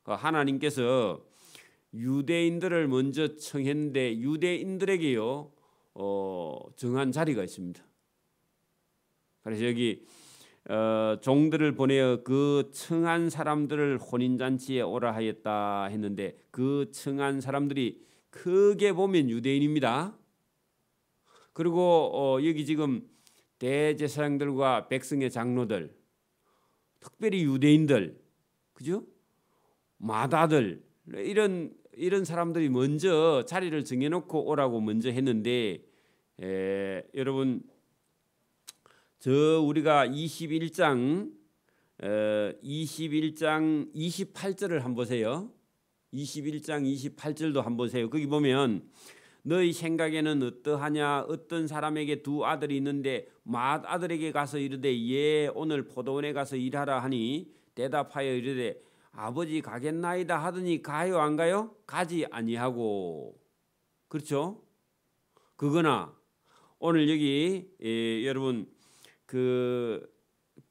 하나님께서 유대인들을 먼저 청했는데 유대인들에게요 정한 자리가 있습니다. 그래서 여기 종들을 보내어 그 청한 사람들을 혼인잔치에 오라 하였다 했는데 그 청한 사람들이 크게 보면 유대인입니다. 그리고 여기 지금 대제사장들과 백성의 장로들, 특별히 유대인들, 그죠? 마다들 이런 사람들이 먼저 자리를 정해놓고 오라고 먼저 했는데 여러분 저 우리가 21장 28절을 한번 보세요. 21장 28절도 한번 보세요. 거기 보면 너희 생각에는 어떠하냐? 어떤 사람에게 두 아들이 있는데 맏아들에게 가서 이르되 예 오늘 포도원에 가서 일하라 하니 대답하여 이르되 아버지 가겠나이다 하더니 가요 안 가요? 가지 아니하고. 그렇죠? 그거나 오늘 여기 여러분 그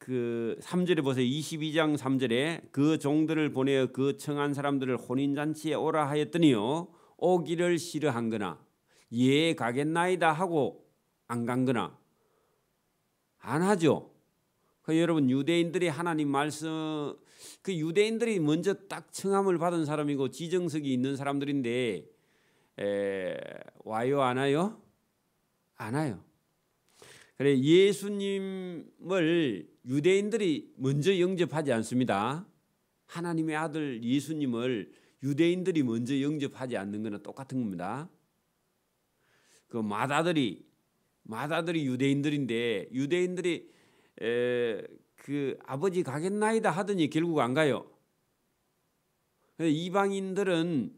3절에 보세요. 22장 3절에 그 종들을 보내어 그 청한 사람들을 혼인잔치에 오라 하였더니요 오기를 싫어한거나 예 가겠나이다 하고 안 간거나 안 하죠. 여러분 유대인들이 하나님 말씀 그 유대인들이 먼저 딱 청함을 받은 사람이고 지정석이 있는 사람들인데 와요 안 와요? 안 와요. 그래 예수님을 유대인들이 먼저 영접하지 않습니다. 하나님의 아들 예수님을 유대인들이 먼저 영접하지 않는 거는 똑같은 겁니다. 그 맏아들이 유대인들인데 유대인들이 그 아버지 가겠나이다 하더니 결국 안 가요. 이방인들은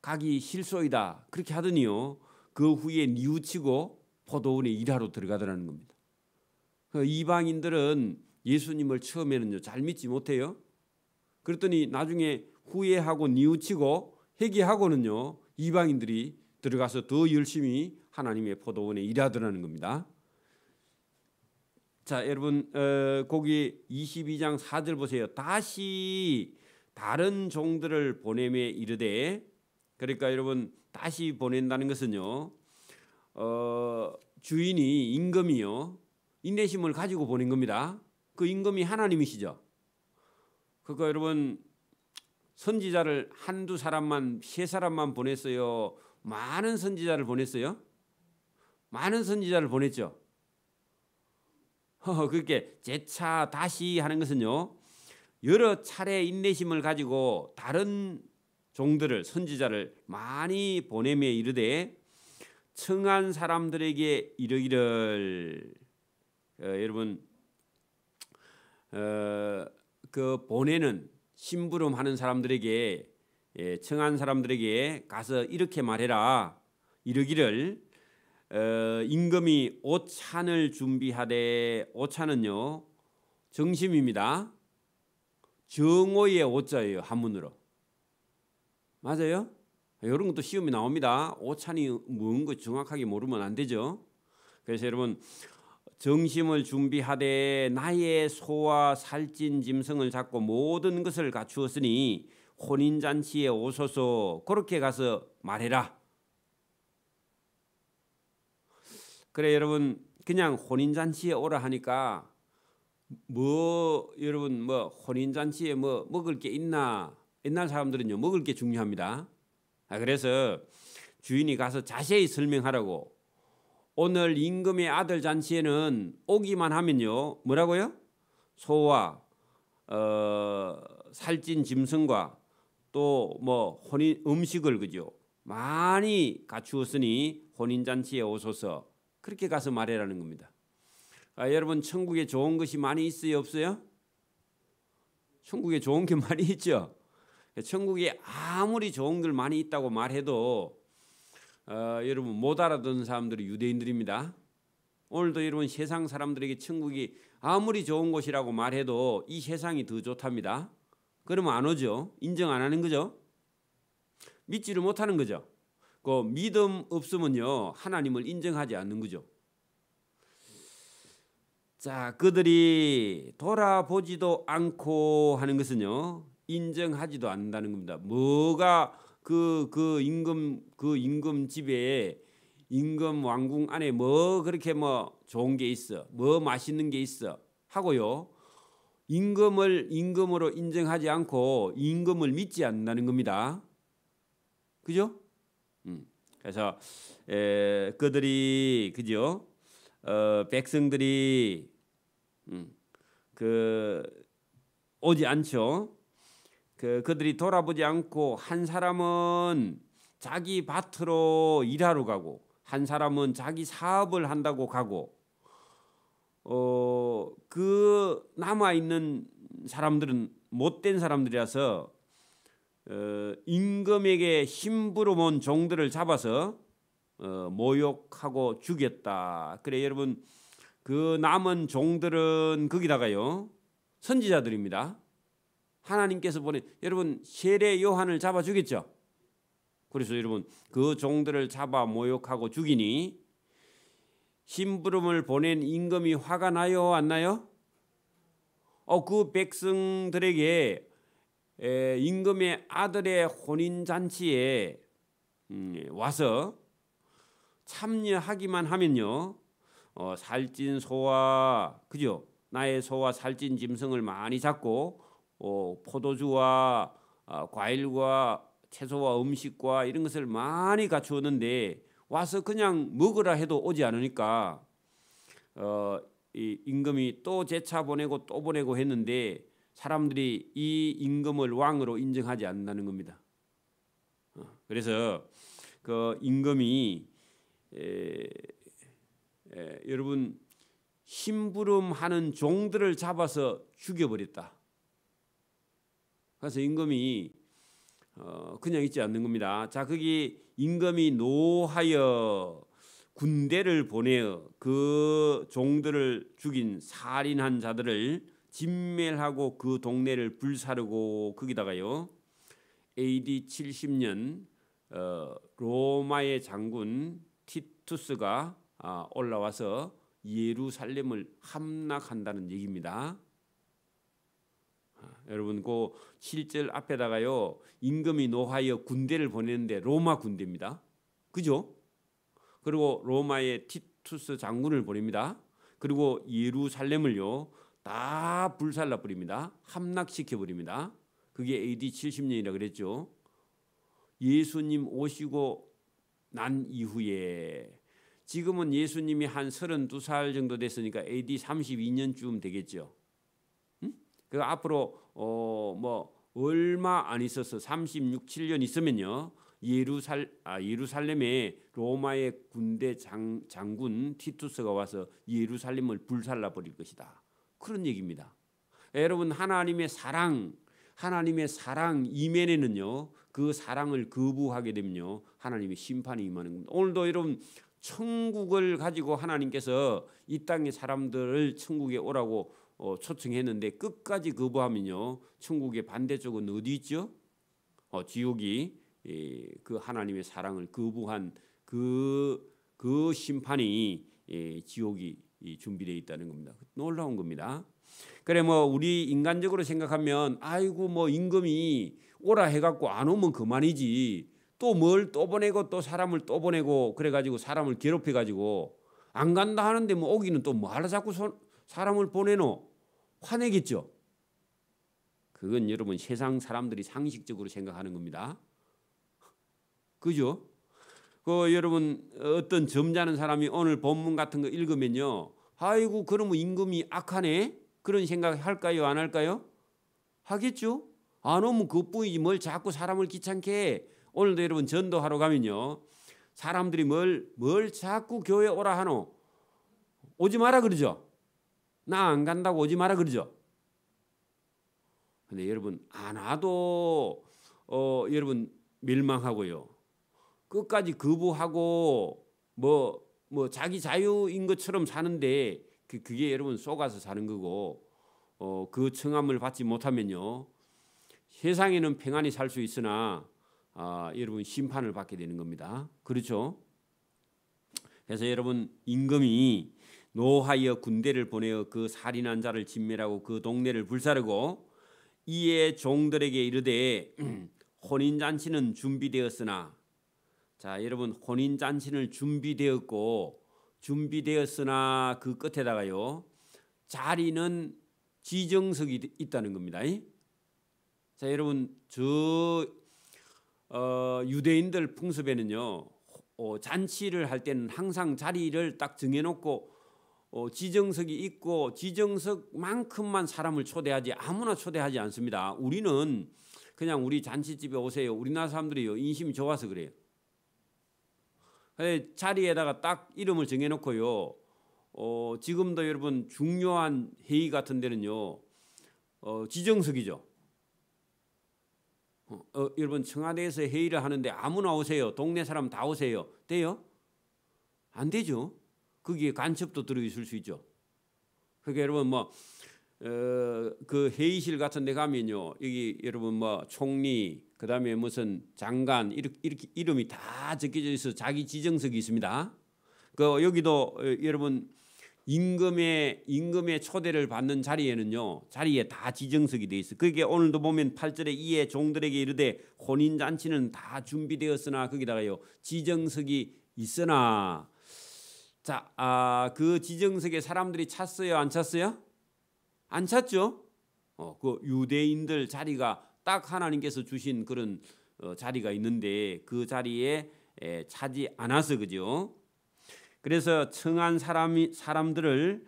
가기 싫소이다 그렇게 하더니요 그 후에 뉘우치고 포도원에 일하러 들어가더라는 겁니다. 이방인들은 예수님을 처음에는요 잘 믿지 못해요. 그랬더니 나중에 후회하고 뉘우치고 회개하고는요 이방인들이 들어가서 더 열심히 하나님의 포도원에 일하더라는 겁니다. 자 여러분 거기 22장 4절 보세요. 다시 다른 종들을 보내매 이르되 그러니까 여러분 다시 보낸다는 것은요 주인이 임금이요 인내심을 가지고 보낸 겁니다. 그 임금이 하나님이시죠. 그러니까 여러분 선지자를 한두 사람만 세 사람만 보냈어요? 많은 선지자를 보냈어요? 많은 선지자를 보냈죠. 그렇게 재차 다시 하는 것은요 여러 차례 인내심을 가지고 다른 종들을 선지자를 많이 보내며 이르되 청한 사람들에게 이르기를 여러분 그 보내는 심부름하는 사람들에게 청한 사람들에게 가서 이렇게 말해라 이르기를 임금이 오찬을 준비하되 오찬은요 정심입니다. 정오의 오자예요 한문으로. 맞아요? 이런 것도 시험이 나옵니다. 오찬이 뭔가 정확하게 모르면 안 되죠. 그래서 여러분 정심을 준비하되 나의 소와 살찐 짐승을 잡고 모든 것을 갖추었으니 혼인잔치에 오소서 그렇게 가서 말해라. 그래 여러분 그냥 혼인잔치에 오라 하니까 여러분 혼인잔치에 먹을 게 있나? 옛날 사람들은요 먹을 게 중요합니다. 그래서 주인이 가서 자세히 설명하라고 오늘 임금의 아들 잔치에는 오기만 하면요 뭐라고요? 소와 살찐 짐승과 또 혼인 음식을 그죠 많이 갖추었으니 혼인잔치에 오소서 그렇게 가서 말해라는 겁니다. 여러분 천국에 좋은 것이 많이 있어요 없어요? 천국에 좋은 게 많이 있죠. 천국에 아무리 좋은 걸 많이 있다고 말해도 여러분 못 알아듣는 사람들이 유대인들입니다. 오늘도 여러분 세상 사람들에게 천국이 아무리 좋은 곳이라고 말해도 이 세상이 더 좋답니다. 그러면 안 오죠. 인정 안 하는 거죠. 믿지를 못하는 거죠. 그 믿음 없으면요 하나님을 인정하지 않는 거죠. 자, 그들이 돌아보지도 않고 하는 것은요, 인정하지도 않는다는 겁니다. 뭐가 그 임금 집에 임금 왕궁 안에 뭐 그렇게 뭐 좋은 게 있어, 뭐 맛있는 게 있어 하고요, 임금을 임금으로 인정하지 않고 임금을 믿지 않는다는 겁니다. 그죠? 그래서 그들이 그죠? 백성들이 그 오지 않죠. 그들이 돌아보지 않고 한 사람은 자기 밭으로 일하러 가고 한 사람은 자기 사업을 한다고 가고 그 남아 있는 사람들은 못된 사람들이라서 임금에게 심부름 종들을 잡아서 모욕하고 죽였다. 그래 여러분, 그 남은 종들은 거기다가요 선지자들입니다. 하나님께서 보낸 여러분 세례 요한을 잡아 죽였죠. 그래서 여러분 그 종들을 잡아 모욕하고 죽이니 심부름을 보낸 임금이 화가 나요, 안 나요? 그 백성들에게 임금의 아들의 혼인 잔치에 와서 참여하기만 하면요, 살찐 소와 그죠? 나의 소와 살찐 짐승을 많이 잡고 포도주와 과일과 채소와 음식과 이런 것을 많이 갖추었는데 와서 그냥 먹으라 해도 오지 않으니까 이 임금이 또 제차 보내고 또 보내고 했는데 사람들이 이 임금을 왕으로 인정하지 않는다는 겁니다. 그래서 그 임금이 여러분 심부름하는 종들을 잡아서 죽여버렸다. 그래서 임금이 그냥 있지 않는 겁니다. 자, 거기 임금이 노하여 군대를 보내어 그 종들을 죽인 살인한 자들을 진멸하고 그 동네를 불사르고 거기다가요 AD 70년 로마의 장군 티투스가 올라와서 예루살렘을 함락한다는 얘기입니다. 여러분 그 7절 앞에다가요 임금이 노하여 군대를 보내는데 로마 군대입니다. 그죠? 그리고 로마의 티투스 장군을 보냅니다. 그리고 예루살렘을요 다 불살라 버립니다. 함락시켜 버립니다. 그게 AD 70년이라 그랬죠. 예수님 오시고 난 이후에 지금은 예수님이 한 32살 정도 됐으니까 AD 32년쯤 되겠죠. 그 앞으로 뭐 얼마 안 있어서 36, 7년 있으면요 예루살렘에 로마의 군대 장군 티투스가 와서 예루살렘을 불살라 버릴 것이다. 그런 얘기입니다. 여러분 하나님의 사랑 이면에는요 그 사랑을 거부하게 되면요 하나님의 심판이 임하는 겁니다. 오늘도 여러분 천국을 가지고 하나님께서 이 땅의 사람들을 천국에 오라고 초청했는데 끝까지 거부하면요 천국의 반대쪽은 어디 있죠? 지옥이 그 하나님의 사랑을 거부한 그 심판이 지옥이 준비되어 있다는 겁니다. 놀라운 겁니다. 그래 뭐 우리 인간적으로 생각하면 아이고 뭐 임금이 오라 해갖고 안 오면 그만이지 또 뭘 또 보내고 또 사람을 또 보내고 그래가지고 사람을 괴롭혀가지고 안 간다 하는데 뭐 오기는 또 뭐 하러 자꾸 사람을 보내노? 화내겠죠. 그건 여러분 세상 사람들이 상식적으로 생각하는 겁니다. 그죠? 여러분 어떤 점잖은 사람이 오늘 본문 같은 거 읽으면요 아이고 그러면 임금이 악하네 그런 생각 할까요 안 할까요? 하겠죠. 안 오면 그뿐이지 뭘 자꾸 사람을 귀찮게 해. 오늘도 여러분 전도하러 가면요 사람들이 뭘 자꾸 교회 오라 하노? 오지 마라 그러죠. 나 안 간다고 오지 마라 그러죠. 근데 여러분 안 와도 여러분 멸망하고요. 끝까지 거부하고 뭐 자기 자유인 것처럼 사는데 그게 여러분 속아서 사는 거고 그 청함을 받지 못하면요 세상에는 평안히 살 수 있으나 여러분 심판을 받게 되는 겁니다. 그렇죠? 그래서 여러분 임금이 노하여 군대를 보내어 그 살인한 자를 진멸하고 그 동네를 불사르고 이에 종들에게 이르되 혼인잔치는 준비되었으나, 자 여러분, 혼인잔치는 준비되었으나 그 끝에다가요 자리는 지정석이 있다는 겁니다. 자 여러분, 유대인들 풍습에는요 잔치를 할 때는 항상 자리를 딱 정해놓고 지정석이 있고 지정석만큼만 사람을 초대하지 아무나 초대하지 않습니다. 우리는 그냥 우리 잔치집에 오세요. 우리나라 사람들이요 인심이 좋아서 그래요. 자리에다가 딱 이름을 정해놓고요. 지금도 여러분 중요한 회의 같은 데는요 지정석이죠. 여러분 청와대에서 회의를 하는데 아무나 오세요. 동네 사람 다 오세요. 돼요? 안 되죠. 거기에 간첩도 들어있을 수 있죠. 그러니까 여러분 그 회의실 같은 데 가면요 여기 여러분 총리 그다음에 무슨 장관 이렇게 이름이 다 적혀져 있어 자기 지정석이 있습니다. 그 여기도 여러분 임금의 초대를 받는 자리에는요 자리에 다 지정석이 돼 있어. 그게 오늘도 보면 8절에 이에 종들에게 이르되 혼인 잔치는 다 준비되었으나 거기다가요 지정석이 있으나, 자, 그 지정석에 사람들이 찼어요, 안 찼어요? 안 찼죠. 그 유대인들 자리가 딱 하나님께서 주신 그런 자리가 있는데 그 자리에 차지 않아서 그죠. 그래서 청한 사람들은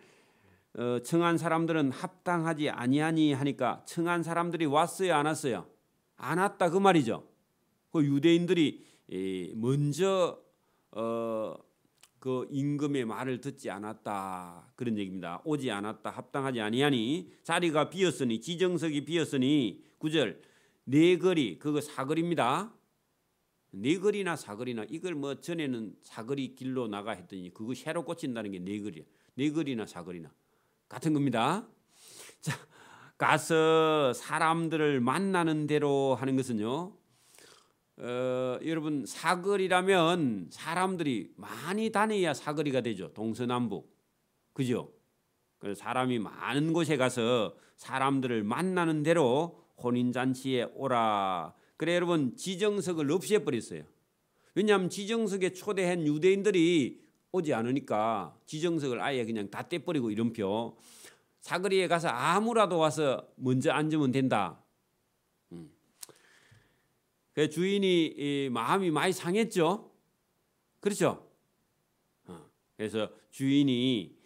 합당하지 아니하니 하니까 청한 사람들이 왔어요, 안 왔어요? 안 왔다 그 말이죠. 그 유대인들이 먼저 그 임금의 말을 듣지 않았다 그런 얘기입니다. 오지 않았다, 합당하지 아니하니 자리가 비었으니, 지정석이 비었으니 9절 네거리, 그거 사거리입니다. 네거리나 사거리나, 이걸 전에는 사거리 길로 나가 했더니 그거 새로 꽂힌다는 게 네거리야. 네거리나 사거리나 같은 겁니다. 자, 가서 사람들을 만나는 대로 하는 것은요 여러분 사거리라면 사람들이 많이 다녀야 사거리가 되죠. 동서남북, 그죠? 그래서 사람이 많은 곳에 가서 사람들을 만나는 대로 혼인잔치에 오라. 그래 여러분 지정석을 없애버렸어요. 왜냐하면 지정석에 초대한 유대인들이 오지 않으니까 지정석을 아예 그냥 다 떼버리고 이름표 사거리에 가서 아무라도 와서 먼저 앉으면 된다. 그 주인이 마음이 많이 상했죠. 그렇죠. 그래서 주인이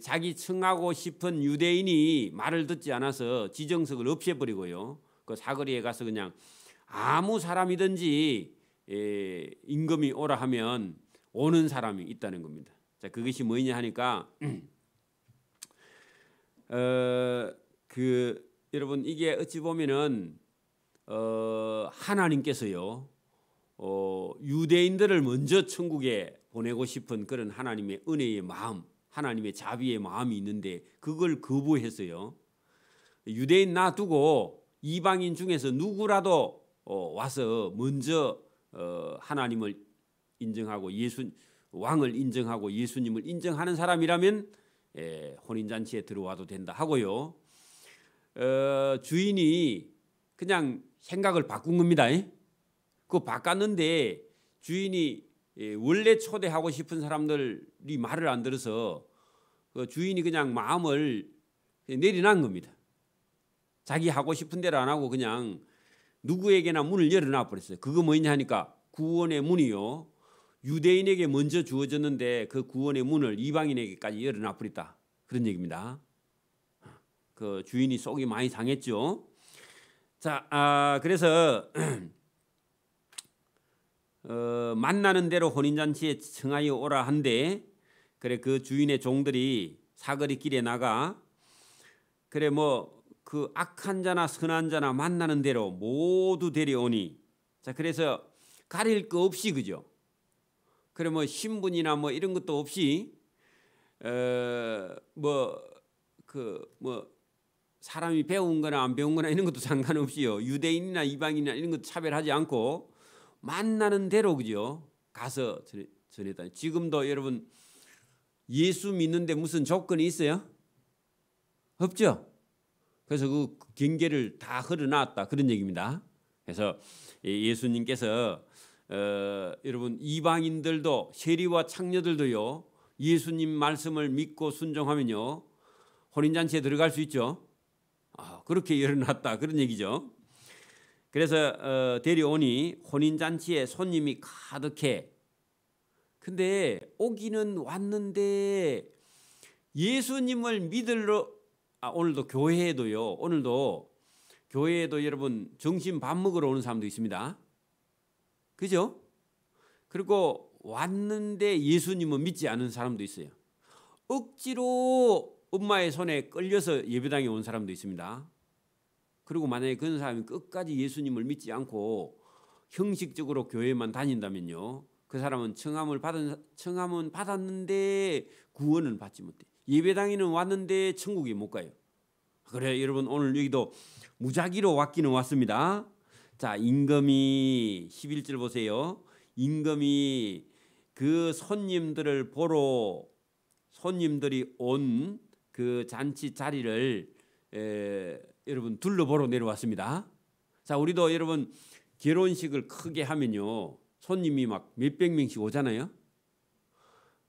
자기 청하고 싶은 유대인이 말을 듣지 않아서 지정석을 없애버리고요. 그 사거리에 가서 그냥 아무 사람이든지 임금이 오라 하면 오는 사람이 있다는 겁니다. 자, 그것이 뭐냐 하니까 여러분 이게 어찌 보면은 하나님께서요 유대인들을 먼저 천국에 보내고 싶은 그런 하나님의 은혜의 마음, 하나님의 자비의 마음이 있는데 그걸 거부했어요. 유대인 놔두고 이방인 중에서 누구라도 와서 먼저 하나님을 인정하고 왕을 인정하고 예수님을 인정하는 사람이라면 혼인잔치에 들어와도 된다 하고요. 주인이 그냥 생각을 바꾼 겁니다. 그거 바꿨는데 주인이 원래 초대하고 싶은 사람들이 말을 안 들어서 그 주인이 그냥 마음을 내려놓은 겁니다. 자기 하고 싶은 대로 안 하고 그냥 누구에게나 문을 열어놔 버렸어요. 그거 뭐냐 하니까 구원의 문이요 유대인에게 먼저 주어졌는데 그 구원의 문을 이방인에게까지 열어놔 버렸다 그런 얘기입니다. 그 주인이 속이 많이 상했죠. 자, 그래서 만나는 대로 혼인잔치에 청하여 오라 한데, 그래 그 주인의 종들이 사거리 길에 나가 그래 그 악한 자나 선한 자나 만나는 대로 모두 데려오니, 자 그래서 가릴 거 없이 그죠. 그래 신분이나 이런 것도 없이 사람이 배운 거나 안 배운 거나 이런 것도 상관없이요. 유대인이나 이방인이나 이런 것도 차별하지 않고 만나는 대로 그죠. 가서 전했다. 지금도 여러분 예수 믿는데 무슨 조건이 있어요? 없죠. 그래서 그 경계를 다 흘러나왔다 그런 얘기입니다. 그래서 예수님께서 여러분 이방인들도 세리와 창녀들도요 예수님 말씀을 믿고 순종하면요 혼인잔치에 들어갈 수 있죠. 그렇게 열어놨다 그런 얘기죠. 그래서 데려오니 혼인잔치에 손님이 가득해. 근데 오기는 왔는데 예수님을 믿으러 오늘도 교회에도 여러분 점심 밥 먹으러 오는 사람도 있습니다. 그죠? 그리고 왔는데 예수님은 믿지 않은 사람도 있어요. 억지로 엄마의 손에 끌려서 예배당에 온 사람도 있습니다. 그리고 만약에 그런 사람이 끝까지 예수님을 믿지 않고 형식적으로 교회만 다닌다면요, 그 사람은 청함은 받았는데 구원은 받지 못해. 예배당에는 왔는데 천국에 못 가요. 그래 여러분 오늘 여기도 무작위로 왔기는 왔습니다. 자, 임금이 11절 보세요. 임금이 그 손님들을 보러 손님들이 온 그 잔치 자리를 여러분 둘러보러 내려왔습니다. 자, 우리도 여러분 결혼식을 크게 하면요 손님이 막 몇백 명씩 오잖아요.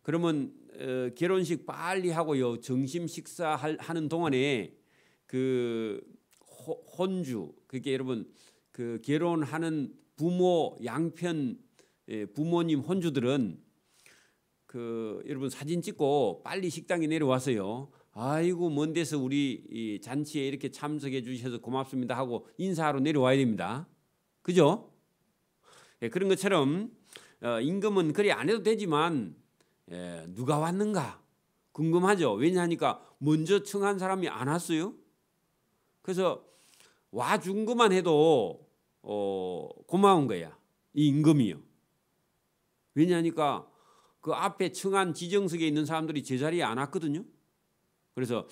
그러면 결혼식 빨리 하고요 점심 식사하는 동안에 그 혼주 그게 여러분 그 결혼하는 부모 양편 부모님 혼주들은 그 여러분 사진 찍고 빨리 식당에 내려와서요. 아이고 먼 데서 우리 이 잔치에 이렇게 참석해 주셔서 고맙습니다 하고 인사하러 내려와야 됩니다. 그죠? 그런 것처럼 임금은 그리 안 해도 되지만 누가 왔는가 궁금하죠. 왜냐하니까 먼저 청한 사람이 안 왔어요. 그래서 와준 것만 해도 고마운 거야. 이 임금이요. 왜냐하니까 그 앞에 청한 지정석에 있는 사람들이 제자리에 안 왔거든요. 그래서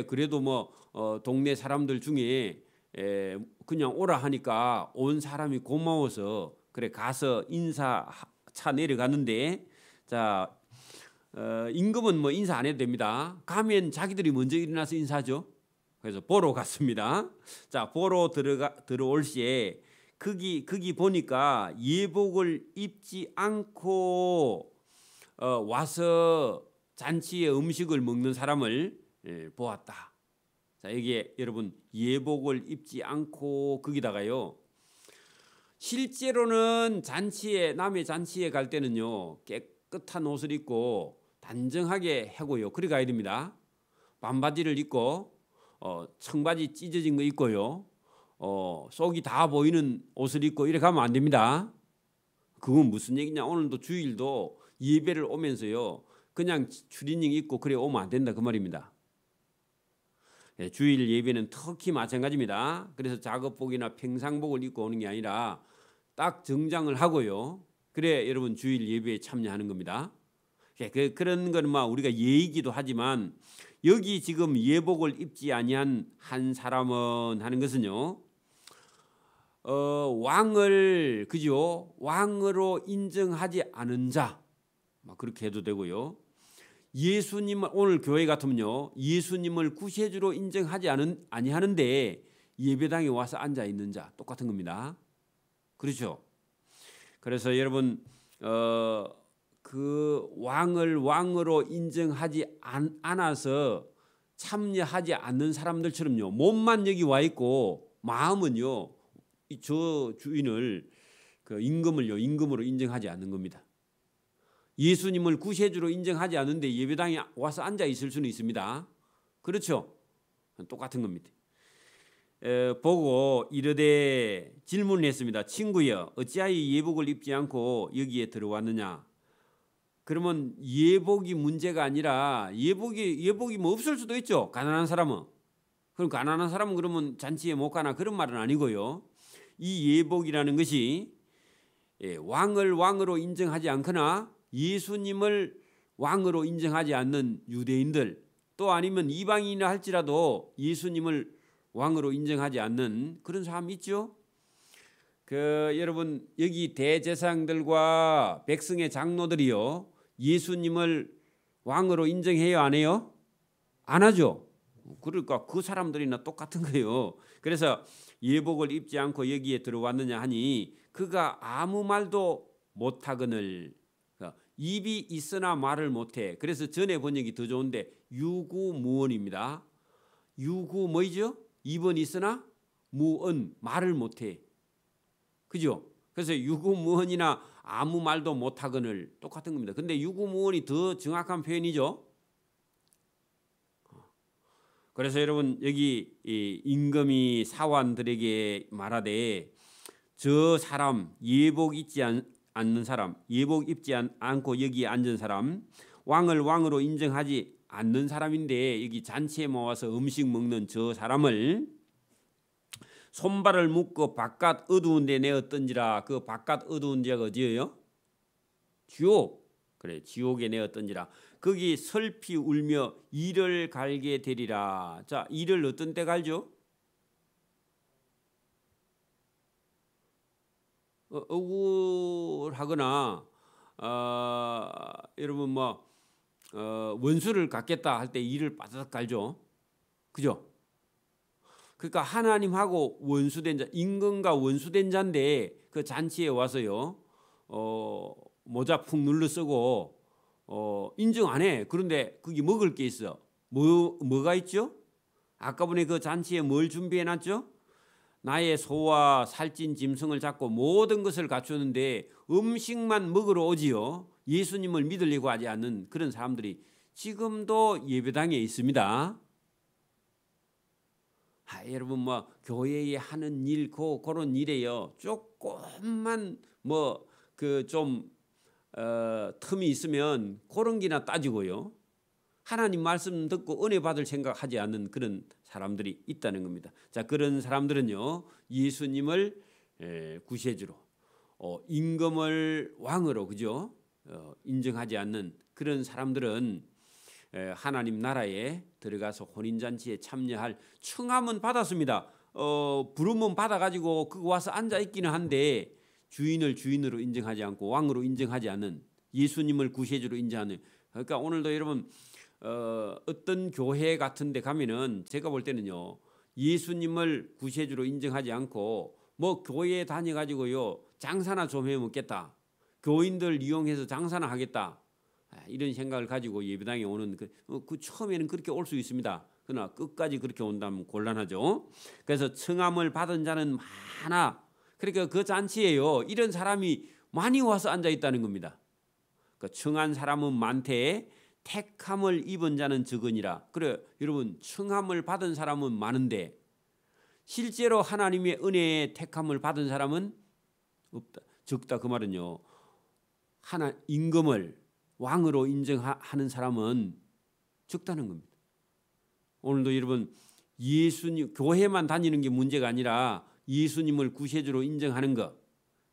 그래도 뭐 동네 사람들 중에 그냥 오라 하니까 온 사람이 고마워서 그래 가서 인사 차 내려갔는데 자 임금은 뭐 인사 안 해도 됩니다. 가면 자기들이 먼저 일어나서 인사하죠. 그래서 보러 갔습니다. 자, 보러 들어올 시에 거기 보니까 예복을 입지 않고 와서 잔치에 음식을 먹는 사람을 보았다. 자, 여기에 여러분 예복을 입지 않고 거기다가요. 실제로는 남의 잔치에 갈 때는요 깨끗한 옷을 입고 단정하게 하고요. 그래 가야 됩니다. 반바지를 입고 청바지 찢어진 거 입고요. 속이 다 보이는 옷을 입고 이렇게 가면 안 됩니다. 그건 무슨 얘기냐? 오늘도 주일도 예배를 오면서요. 그냥 추리닝 입고 그래 오면 안 된다 그 말입니다. 주일 예배는 특히 마찬가지입니다. 그래서 작업복이나 평상복을 입고 오는 게 아니라 딱 정장을 하고요. 그래 여러분 주일 예배에 참여하는 겁니다. 그런 거는 우리가 예의이기도 하지만 여기 지금 예복을 입지 아니한 한 사람은 하는 것은요. 왕으로 인정하지 않은 자 그렇게 해도 되고요. 예수님을 오늘 교회 같으면요 예수님을 구세주로 인정하지 아니하는데 예배당에 와서 앉아 있는 자 똑같은 겁니다. 그렇죠? 그래서 여러분 그 왕으로 인정하지 않아서 참여하지 않는 사람들처럼요 몸만 여기 와 있고 마음은요 저 주인을 그 임금으로 인정하지 않는 겁니다. 예수님을 구세주로 인정하지 않는데 예배당에 와서 앉아 있을 수는 있습니다. 그렇죠? 똑같은 겁니다. 보고 이르되 질문을 했습니다. 친구여 어찌하여 예복을 입지 않고 여기에 들어왔느냐? 그러면 예복이 문제가 아니라 예복이 뭐 없을 수도 있죠. 가난한 사람은. 그럼 가난한 사람은 그러면 잔치에 못 가나 그런 말은 아니고요. 이 예복이라는 것이 왕을 왕으로 인정하지 않거나 예수님을 왕으로 인정하지 않는 유대인들 또 아니면 이방인이라 할지라도 예수님을 왕으로 인정하지 않는 그런 사람 있죠. 여러분 여기 대제사장들과 백성의 장로들이요 예수님을 왕으로 인정해요, 안 해요? 안 하죠. 그러니까 그 사람들이나 똑같은 거예요. 그래서 예복을 입지 않고 여기에 들어왔느냐 하니 그가 아무 말도 못하거늘. 입이 있으나 말을 못해. 그래서 전에 번역이 더 좋은데 유구무언입니다. 유구 뭐이죠? 입은 있으나 무언, 말을 못해. 그죠? 그래서 유구무언이나 아무 말도 못하거늘 똑같은 겁니다. 근데 유구무언이 더 정확한 표현이죠. 그래서 여러분 여기 임금이 사환들에게 말하되 저 사람 예복 입지 않는 사람, 예복 입지 않고 여기에 앉은 사람, 왕을 왕으로 인정하지 않는 사람인데 여기 잔치에 모아서 음식 먹는 저 사람을 손발을 묶고 바깥 어두운 데 내어 던지라. 그 바깥 어두운 데가 어디예요? 지옥. 그래, 지옥에 내어 던지라. 거기 슬피 울며 이를 갈게 되리라. 자, 이를 어떤 때 갈죠? 억울하거나 여러분 뭐 원수를 갚겠다 할 때 이를 빠삭 갈죠. 그죠? 그러니까 하나님하고 원수된 자, 임금과 원수된 자인데 그 잔치에 와서요 모자 푹 눌러 쓰고 인정 안 해. 그런데 거기 먹을 게 있어. 뭐가 있죠? 아까 전에 그 잔치에 뭘 준비해 놨죠? 나의 소와 살찐 짐승을 잡고 모든 것을 갖추는데 음식만 먹으러 오지요. 예수님을 믿으려고 하지 않는 그런 사람들이 지금도 예배당에 있습니다. 여러분 뭐 교회에 하는 일 그런 일에요. 조금만 뭐 그 좀 틈이 있으면 그런 기나 따지고요. 하나님 말씀 듣고 은혜 받을 생각하지 않는 그런 사람들이 있다는 겁니다. 자, 그런 사람들은요 예수님을 구세주로 임금을 왕으로 그죠 인정하지 않는 그런 사람들은 하나님 나라에 들어가서 혼인잔치에 참여할 청함은 받았습니다. 부름은 받아가지고 그거 와서 앉아 있기는 한데 주인을 주인으로 인정하지 않고 왕으로 인정하지 않는 예수님을 구세주로 인정하는. 그러니까 오늘도 여러분 어떤 교회 같은 데 가면은 제가 볼 때는요 예수님을 구세주로 인정하지 않고 뭐 교회에 다녀가지고요 장사나 좀 해먹겠다, 교인들 이용해서 장사나 하겠다, 이런 생각을 가지고 예배당에 오는 그 처음에는 그렇게 올 수 있습니다. 그러나 끝까지 그렇게 온다면 곤란하죠. 그래서 청함을 받은 자는 많아. 그러니까 그 잔치에요 이런 사람이 많이 와서 앉아 있다는 겁니다. 그 청한 사람은 많되 택함을 입은 자는 적으니라. 그래 여러분 청함을 받은 사람은 많은데 실제로 하나님의 은혜에 택함을 받은 사람은 없다. 적다. 그 말은요 임금을 왕으로 인정하는 사람은 적다는 겁니다. 오늘도 여러분 예수님 교회만 다니는 게 문제가 아니라 예수님을 구세주로 인정하는 것,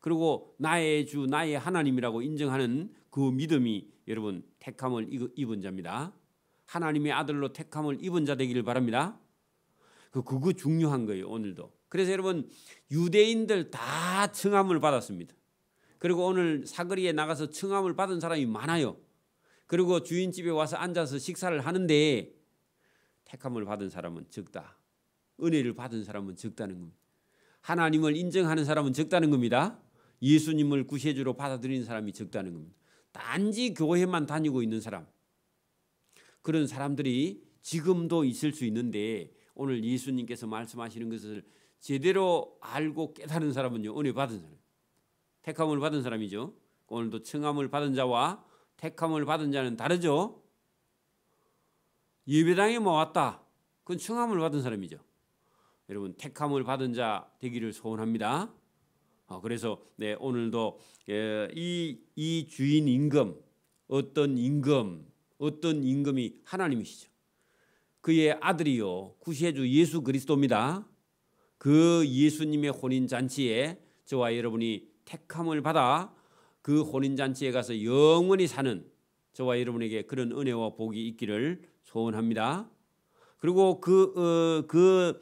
그리고 나의 주 나의 하나님이라고 인정하는 그 믿음이 여러분 택함을 입은 자입니다. 하나님의 아들로 택함을 입은 자 되기를 바랍니다. 그거 중요한 거예요 오늘도. 그래서 여러분 유대인들 다 청함을 받았습니다. 그리고 오늘 사거리에 나가서 청함을 받은 사람이 많아요. 그리고 주인집에 와서 앉아서 식사를 하는데 택함을 받은 사람은 적다. 은혜를 받은 사람은 적다는 겁니다. 하나님을 인정하는 사람은 적다는 겁니다. 예수님을 구세주로 받아들이는 사람이 적다는 겁니다. 단지 교회만 다니고 있는 사람, 그런 사람들이 지금도 있을 수 있는데 오늘 예수님께서 말씀하시는 것을 제대로 알고 깨달은 사람은요 은혜 받은 사람, 택함을 받은 사람이죠. 오늘도 청함을 받은 자와 택함을 받은 자는 다르죠. 예배당에 모았다, 그건 청함을 받은 사람이죠. 여러분 택함을 받은 자 되기를 소원합니다. 그래서 오늘도 이 주인 임금, 어떤 임금이 하나님이시죠. 그의 아들이요 구세주 예수 그리스도입니다. 그 예수님의 혼인 잔치에 저와 여러분이 택함을 받아 그 혼인 잔치에 가서 영원히 사는 저와 여러분에게 그런 은혜와 복이 있기를 소원합니다. 그리고 그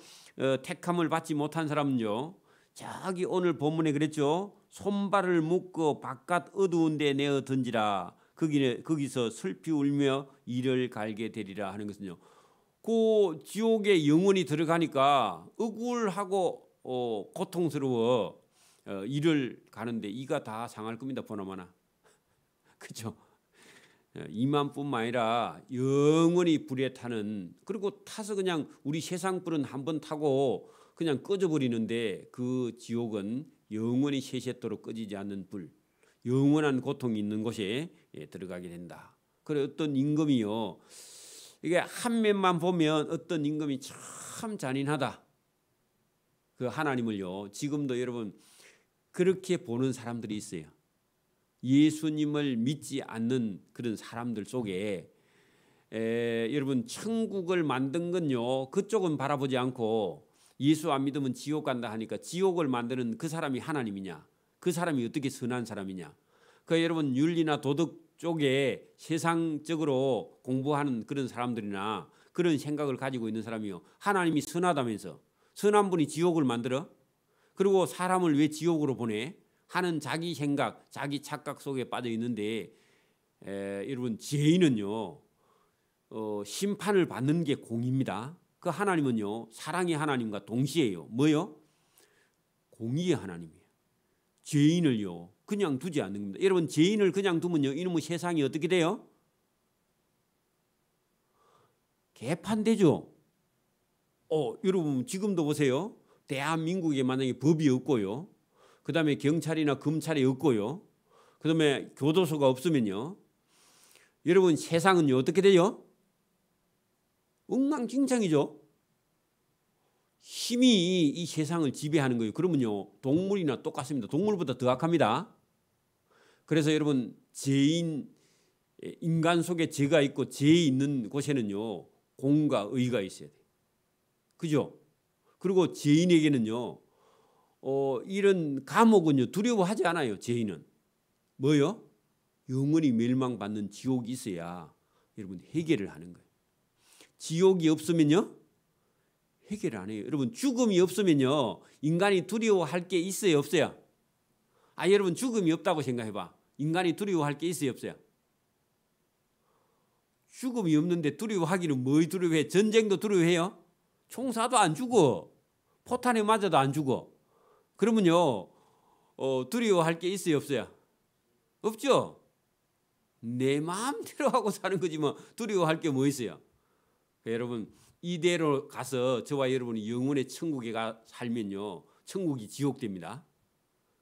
택함을 받지 못한 사람은요 저기 오늘 본문에 그랬죠. 손발을 묶고 바깥 어두운 데 내어 던지라. 거기서 슬피 울며 이를 갈게 되리라 하는 것은요. 그 지옥에 영원히 들어가니까 억울하고 고통스러워 이를 가는데 이가 다 상할 겁니다. 보나마나. 그렇죠? 이만뿐만 아니라 영원히 불에 타는, 그리고 타서 그냥 우리 세상 불은 한번 타고 그냥 꺼져버리는데 그 지옥은 영원히 세세토록 꺼지지 않는 불, 영원한 고통이 있는 곳에 들어가게 된다. 그래 어떤 임금이요, 이게 한 면만 보면 어떤 임금이 참 잔인하다. 그 하나님을요 지금도 여러분 그렇게 보는 사람들이 있어요. 예수님을 믿지 않는 그런 사람들 속에 여러분 천국을 만든 건요 그쪽은 바라보지 않고 예수 안 믿으면 지옥 간다 하니까 지옥을 만드는 그 사람이 하나님이냐, 그 사람이 어떻게 선한 사람이냐. 그 여러분 윤리나 도덕 쪽에 세상적으로 공부하는 그런 사람들이나 그런 생각을 가지고 있는 사람이요, 하나님이 선하다면서 선한 분이 지옥을 만들어? 그리고 사람을 왜 지옥으로 보내? 하는 자기 생각, 자기 착각 속에 빠져 있는데 여러분 죄인은요 심판을 받는 게 공입니다. 그 하나님은요 사랑의 하나님과 동시에요 뭐요? 공의의 하나님이에요. 죄인을요 그냥 두지 않는 겁니다. 여러분 죄인을 그냥 두면요 이놈의 세상이 어떻게 돼요? 개판되죠. 여러분 지금도 보세요. 대한민국에 만약에 법이 없고요, 그 다음에 경찰이나 검찰이 없고요, 그 다음에 교도소가 없으면요 여러분 세상은요 어떻게 돼요? 엉망진창이죠. 힘이 이 세상을 지배하는 거예요. 그러면요 동물이나 똑같습니다. 동물보다 더 악합니다. 그래서 여러분 죄인, 인간 속에 죄가 있고 죄 있는 곳에는요 공과 의가 있어야 돼요. 그죠? 그리고 죄인에게는요 이런 감옥은요 두려워하지 않아요. 죄인은 뭐요? 영원히 멸망받는 지옥이 있어야 여러분 해결을 하는 거예요. 지옥이 없으면요 해결 안 해요. 여러분 죽음이 없으면요 인간이 두려워할 게 있어요 없어요? 여러분 죽음이 없다고 생각해봐. 인간이 두려워할 게 있어요 없어요? 죽음이 없는데 두려워하기는 뭐 두려워해? 전쟁도 두려워해요? 총사도 안 죽어. 포탄에 맞아도 안 죽어. 그러면요 두려워할 게 있어요 없어요? 없죠. 내 마음대로 하고 사는 거지 뭐 두려워할 게 뭐 있어요? 여러분 이대로 가서 저와 여러분이 영원의 천국에 살면요 천국이 지옥됩니다.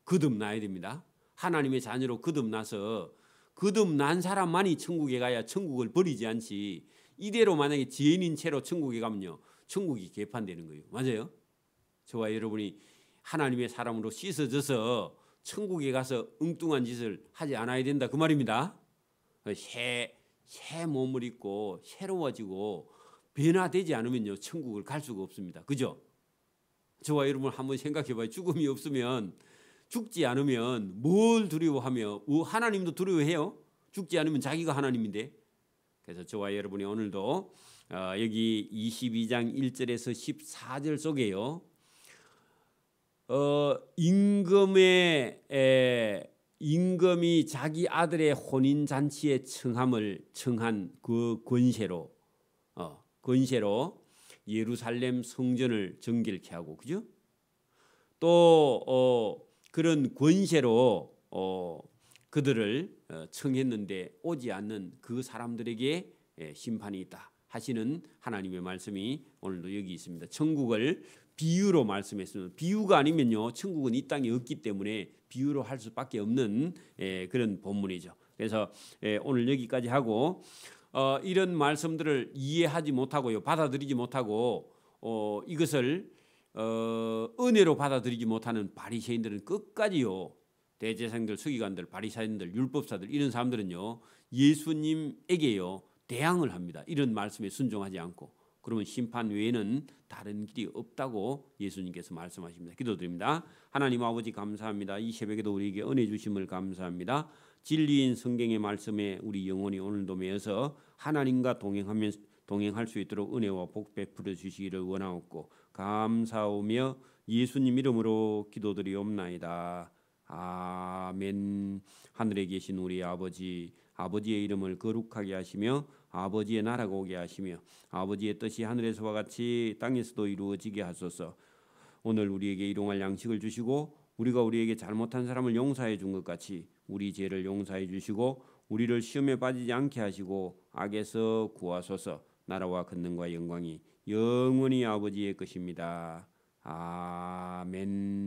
거듭나야 됩니다. 하나님의 자녀로 거듭나서 거듭난 사람만이 천국에 가야 천국을 버리지 않지, 이대로 만약에 죄인인 채로 천국에 가면요 천국이 개판되는 거예요. 맞아요? 저와 여러분이 하나님의 사람으로 씻어져서 천국에 가서 엉뚱한 짓을 하지 않아야 된다 그 말입니다. 새 몸을 입고 새로워지고 변화되지 않으면요 천국을 갈 수가 없습니다. 그죠? 저와 여러분 한번 생각해 봐요. 죽음이 없으면, 죽지 않으면 뭘 두려워하며, 하나님도 두려워해요. 죽지 않으면 자기가 하나님인데. 그래서 저와 여러분이 오늘도 여기 22장 1절에서 14절 속에요 임금이 자기 아들의 혼인 잔치에 청한 그 권세로 예루살렘 성전을 정결케 하고, 그죠? 또 그런 권세로 그들을 청했는데 오지 않는 그 사람들에게 심판이 있다 하시는 하나님의 말씀이 오늘도 여기 있습니다. 천국을 비유로 말씀했습니다. 비유가 아니면요 천국은 이 땅에 없기 때문에 비유로 할 수밖에 없는 그런 본문이죠. 그래서 오늘 여기까지 하고 이런 말씀들을 이해하지 못하고요, 받아들이지 못하고 이것을 은혜로 받아들이지 못하는 바리새인들은 끝까지요, 대제사장들, 서기관들, 바리새인들, 율법사들 이런 사람들은요 예수님에게요 대항을 합니다. 이런 말씀에 순종하지 않고. 그러면 심판 외에는 다른 길이 없다고 예수님께서 말씀하십니다. 기도드립니다. 하나님 아버지 감사합니다. 이 새벽에도 우리에게 은혜 주심을 감사합니다. 진리인 성경의 말씀에 우리 영혼이 오늘도 매여서 하나님과 동행할 수 있도록 은혜와 복 베풀어 주시기를 원하옵고 감사하며 예수님 이름으로 기도드리옵나이다. 아멘. 하늘에 계신 우리 아버지, 아버지의 이름을 거룩하게 하시며 아버지의 나라가 오게 하시며 아버지의 뜻이 하늘에서와 같이 땅에서도 이루어지게 하소서. 오늘 우리에게 일용할 양식을 주시고 우리가 우리에게 잘못한 사람을 용서해 준 것 같이 우리 죄를 용서해 주시고 우리를 시험에 빠지지 않게 하시고 악에서 구하소서. 나라와 권능과 영광이 영원히 아버지의 것입니다. 아멘.